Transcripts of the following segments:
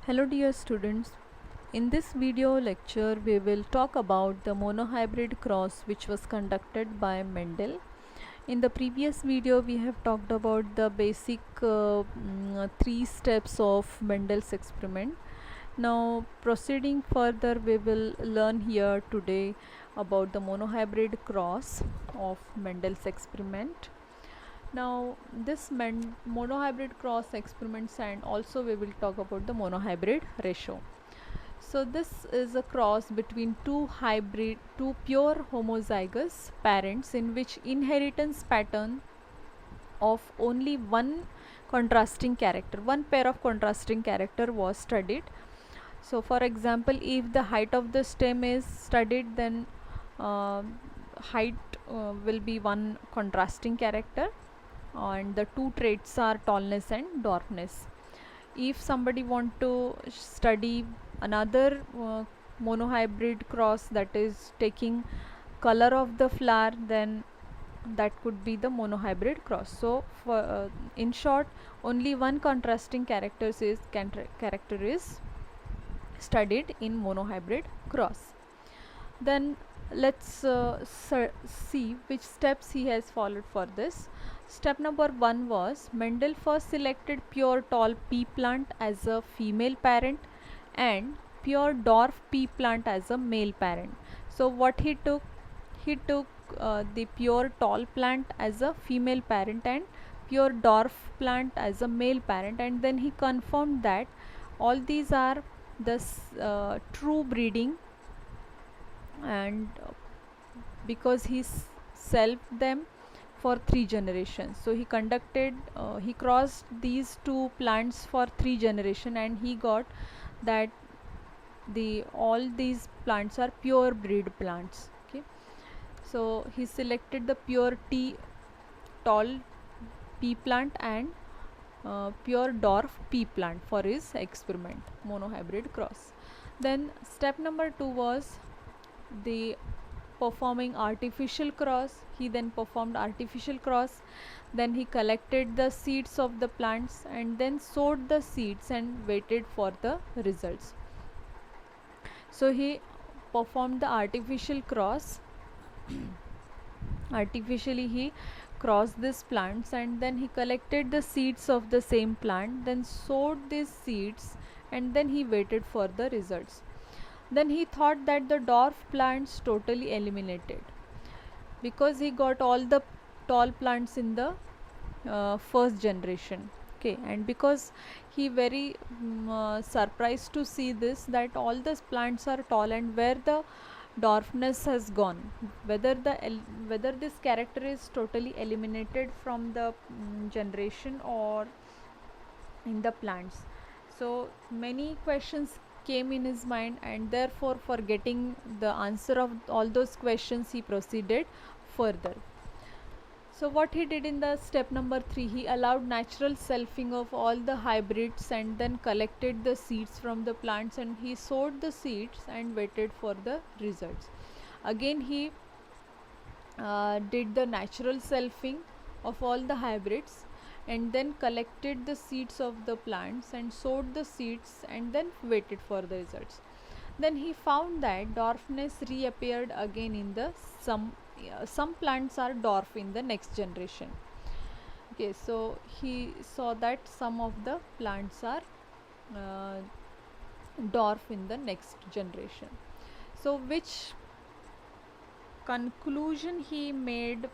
Hello dear students, in this video lecture we will talk about the monohybrid cross which was conducted by Mendel. In the previous video we have talked about the basic three steps of Mendel's experiment. Now proceeding further, we will learn here today about the monohybrid cross of Mendel's experiment. Now this monohybrid cross experiments, and also we will talk about the monohybrid ratio. So this is a cross between two pure homozygous parents in which inheritance pattern of only one pair of contrasting character was studied. So for example, if the height of the stem is studied, then height will be one contrasting character, and the two traits are tallness and dwarfness. If somebody want to study another monohybrid cross, that is taking color of the flower, then that could be the monohybrid cross. So for in short, only one contrasting character is studied in monohybrid cross. Then let's see which steps he has followed for this. Step number 1 was Mendel first selected pure tall pea plant as a female parent and pure dwarf pea plant as a male parent. So what he took the pure tall plant as a female parent and pure dwarf plant as a male parent, and then he confirmed that all these are the true breeding, and because he selfed them for 3 generations. So he crossed these two plants for 3 generations, and he got that all these plants are pure breed plants. Okay, so he selected the pure tall pea plant and pure dwarf pea plant for his experiment monohybrid cross. Then step number 2 was the performing artificial cross. He then performed artificial cross, then he collected the seeds of the plants and then sowed the seeds and waited for the results. So he performed the artificial cross. Artificially he crossed these plants, and then he collected the seeds of the same plant, then sowed these seeds, and then he waited for the results. Then he thought that the dwarf plants totally eliminated, because he got all the tall plants in the first generation. Okay, and because he very surprised to see this, that all the plants are tall, and where the dwarfness has gone, whether this character is totally eliminated from the generation or in the plants. So many questions came in his mind, and therefore for getting the answer of all those questions he proceeded further. So what he did in the step number 3, he allowed natural selfing of all the hybrids and then collected the seeds from the plants, and he sowed the seeds and waited for the results. Again he did the natural selfing of all the hybrids and then collected the seeds of the plants and sowed the seeds and then waited for the results. Then he found that dwarfness reappeared again in the some plants are dwarf in the next generation. Okay, so he saw that some of the plants are uh, dwarf in the next generation. So which conclusion he made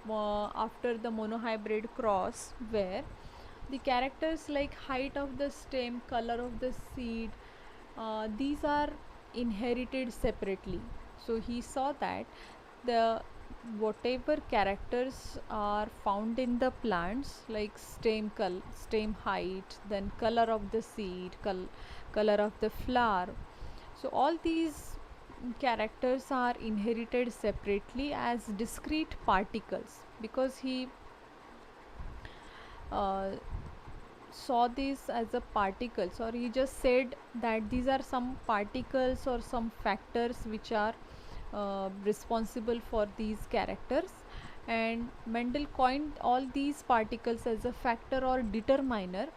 after the monohybrid cross, where the characters like height of the stem, color of the seed, these are inherited separately. So he saw that the whatever characters are found in the plants, like stem height, then color of the seed, color of the flower, so all these characters are inherited separately as discrete particles, because he uh, saw this as a particles, or he just said that these are some particles or some factors which are responsible for these characters, and Mendel coined all these particles as a factor or determiner,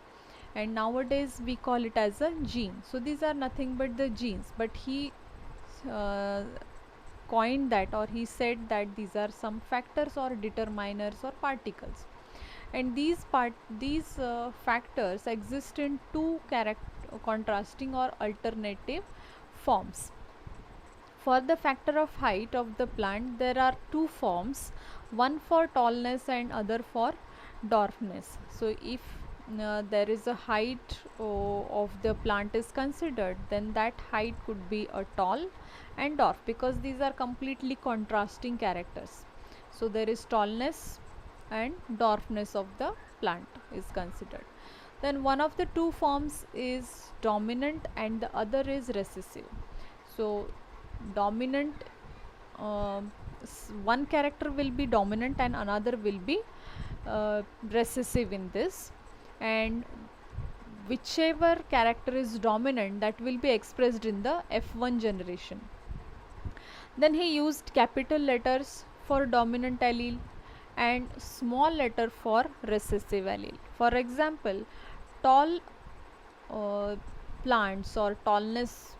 and nowadays we call it as a gene. So these are nothing but the genes, but he uh, coined that, or he said that these are some factors or determiners or particles, and these factors exist in two contrasting or alternative forms. For the factor of height of the plant, there are two forms, one for tallness and other for dwarfness. So if there is a height of the plant is considered, then that height could be a tall and dwarf, because these are completely contrasting characters. So there is tallness and dwarfness of the plant is considered. Then one of the two forms is dominant and the other is recessive. So dominant, one character will be dominant and another will be recessive in this, and whichever character is dominant, that will be expressed in the F1 generation. Then he used capital letters for dominant allele and small letter for recessive allele. For example, tall uh, plants or tallness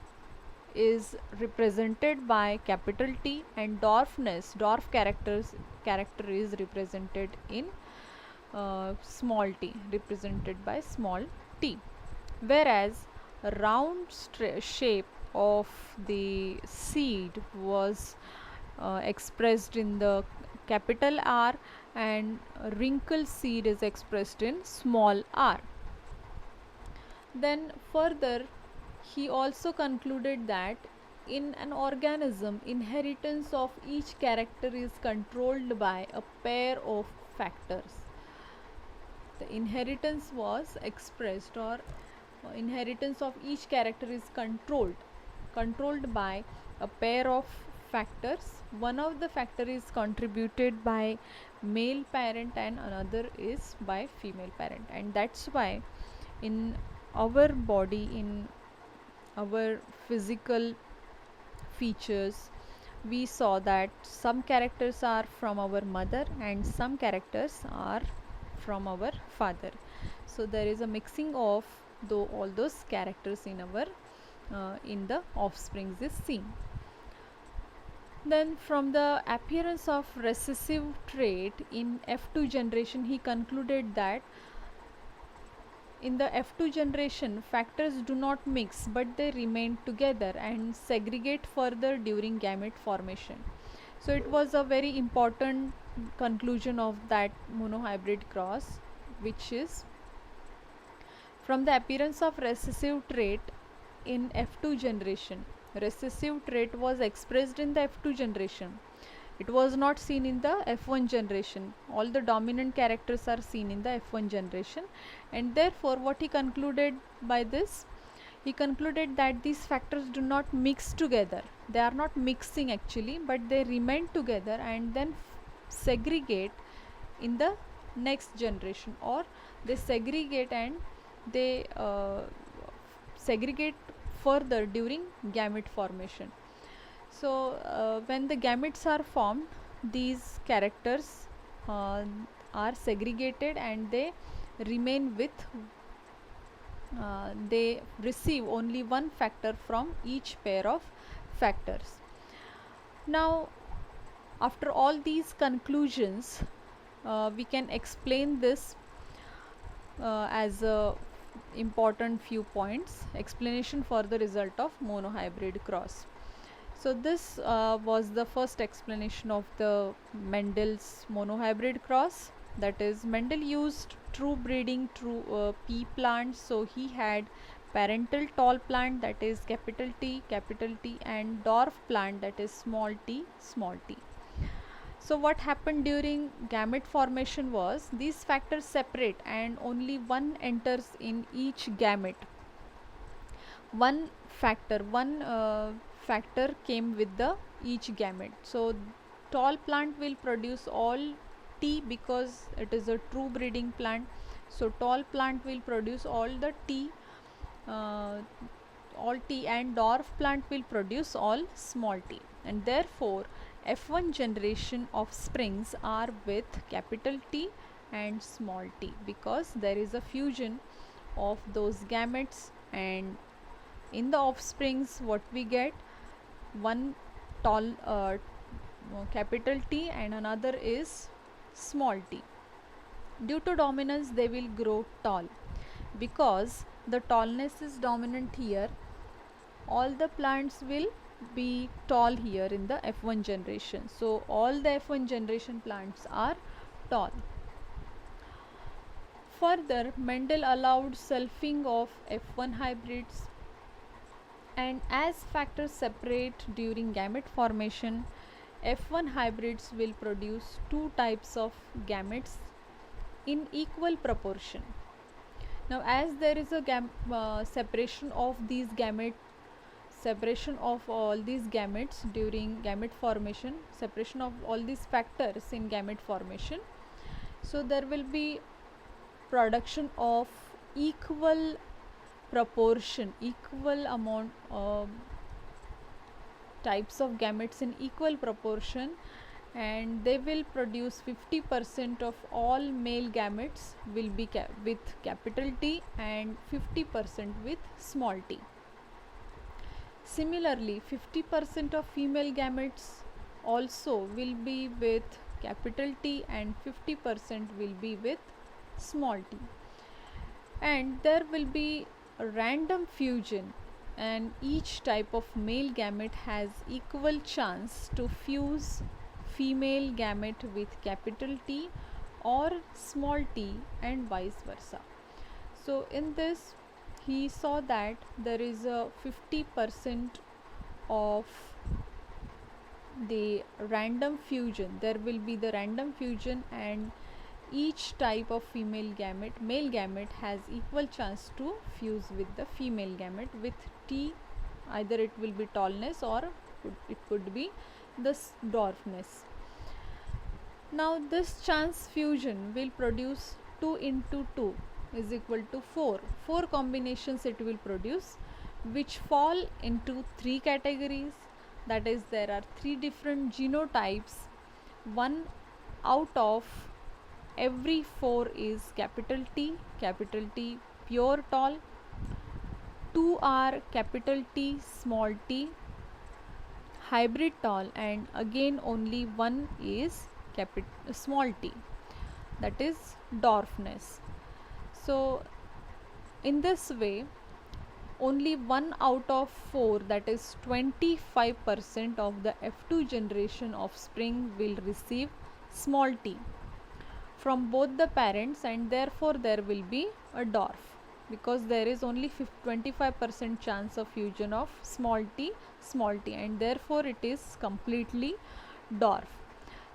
is represented by capital T, and dwarf character is represented in small t, represented by small t. Whereas round shape of the seed was expressed in the capital R, and wrinkle seed is expressed in small r. Then further, he also concluded that in an organism, inheritance of each character is controlled by a pair of factors. The inheritance was expressed, or inheritance of each character is controlled by a pair of factors. One of the factor is contributed by male parent and another is by female parent, and that's why in our body, in our physical features, we saw that some characters are from our mother and some characters are from our father. So there is a mixing of all those characters in our in the offsprings is seen. Then from the appearance of recessive trait in F2 generation, he concluded that in the F2 generation, factors do not mix but they remain together and segregate further during gamete formation. So it was a very important conclusion of that monohybrid cross, which is from the appearance of recessive trait in F2 generation. Recessive trait was expressed in the F2 generation. It was not seen in the F1 generation. All the dominant characters are seen in the F1 generation, and therefore what he concluded by this, he concluded that these factors do not mix together. They are not mixing actually, but they remain together and then segregate in the next generation, or they segregate and they segregate further during gamete formation. So when the gametes are formed, these characters are segregated and they remain with they receive only one factor from each pair of factors. Now after all these conclusions, we can explain this as a important few points. Explanation for the result of monohybrid cross. So this was the first explanation of the Mendel's monohybrid cross. That is, Mendel used true breeding through pea plants. So he had parental tall plant, that is capital T, and dwarf plant, that is small t, small t. So what happened during gamete formation was these factors separate and only one enters in each gamete. One factor came with the each gamete. So tall plant will produce all T because it is a true breeding plant. So tall plant will produce all the T, and dwarf plant will produce all small t, and therefore F1 generation of springs are with capital T and small t, because there is a fusion of those gametes, and in the offsprings what we get, one tall capital T and another is small t. Due to dominance they will grow tall. Because the tallness is dominant here, all the plants will be tall here in the F1 generation. So all the F1 generation plants are tall. Further, Mendel allowed selfing of F1 hybrids, and as factors separate during gamete formation, F1 hybrids will produce two types of gametes in equal proportion. Now as there is a separation of all these gametes during gamete formation, separation of all these factors in gamete formation, so there will be production of equal proportion, equal amount of types of gametes in equal proportion, and they will produce 50% of all male gametes will be with capital T and 50% with small t. Similarly, 50% of female gametes also will be with capital T and 50% will be with small t. And there will be a random fusion, and each type of male gamete has equal chance to fuse female gamete with capital T or small t and vice versa. So in this he saw that there is a 50% of the random fusion, there will be the random fusion, and each type of male gamete has equal chance to fuse with the female gamete with T, either it will be tallness or it could be the dwarfness. Now this chance fusion will produce 2 into 2 is equal to 4. 4 combinations it will produce, which fall into 3 categories. That is, there are 3 different genotypes. One out of every 4 is capital T pure tall. 2 are capital T small t hybrid tall, and again only 1 is small t, that is dwarfness. So in this way only 1 out of 4, that is 25% of the F2 generation offspring will receive small t from both the parents, and therefore there will be a dwarf, because there is only 25% chance of fusion of small t, and therefore it is completely dwarf.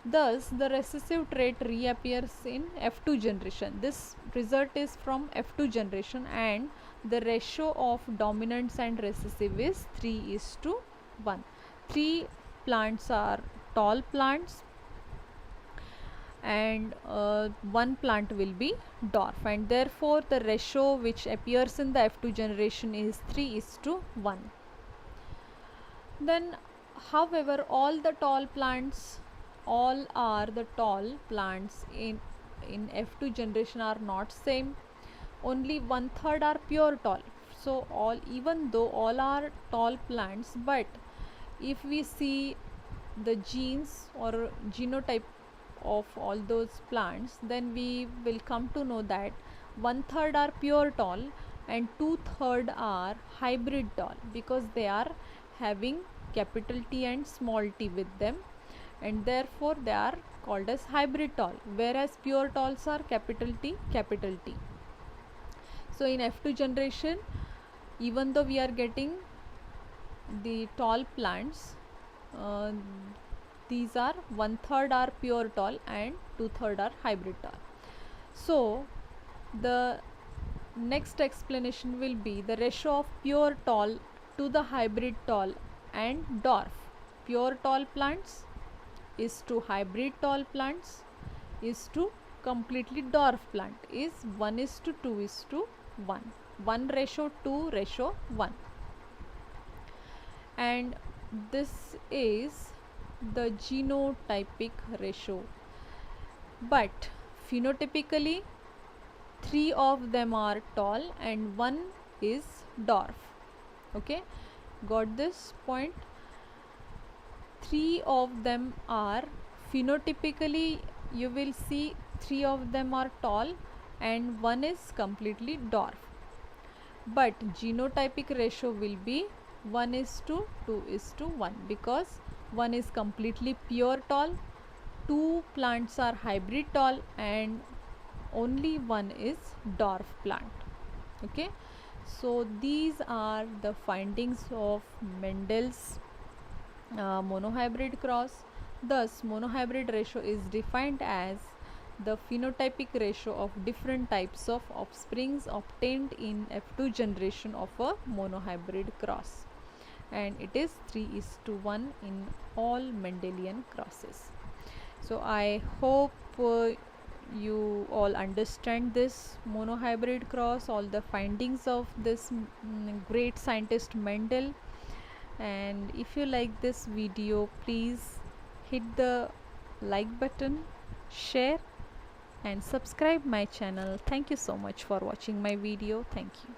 Thus the recessive trait reappears in F2 generation. This result is from F2 generation, and the ratio of dominants and recessive is 3:1. 3 plants are tall plants and 1 plant will be dwarf, and therefore the ratio which appears in the F2 generation is 3:1. Then however, all the tall plants, all are the tall plants in F2 generation are not same. Only 1/3 are pure tall. So all, even though all are tall plants, but if we see the genes or genotype of all those plants, then we will come to know that 1/3 are pure tall and 2/3 are hybrid tall, because they are having capital T and small t with them, and therefore they are called as hybrid tall, whereas pure talls are capital T. So in F2 generation, even though we are getting the tall plants, these are 1/3 are pure tall and 2/3 are hybrid tall. So the next explanation will be the ratio of pure tall to the hybrid tall and dwarf. Pure tall plants is to hybrid tall plants is to completely dwarf plant is 1:2:1. 1:2:1, and this is the genotypic ratio. But phenotypically 3 of them are tall and 1 is dwarf. Okay, got this point? 3 of them are phenotypically, you will see 3 of them are tall and 1 is completely dwarf, but genotypic ratio will be 1 is to 2 is to 1, because 1 is completely pure tall, 2 plants are hybrid tall, and only 1 is dwarf plant. Okay, so these are the findings of Mendel's monohybrid cross. Thus monohybrid ratio is defined as the phenotypic ratio of different types of offsprings obtained in F2 generation of a monohybrid cross, and it is 3 is to 1 in all Mendelian crosses. So I hope you all understand this monohybrid cross, all the findings of this great scientist Mendel. And if you like this video, please hit the like button, share and subscribe my channel. Thank you so much for watching my video. Thank you.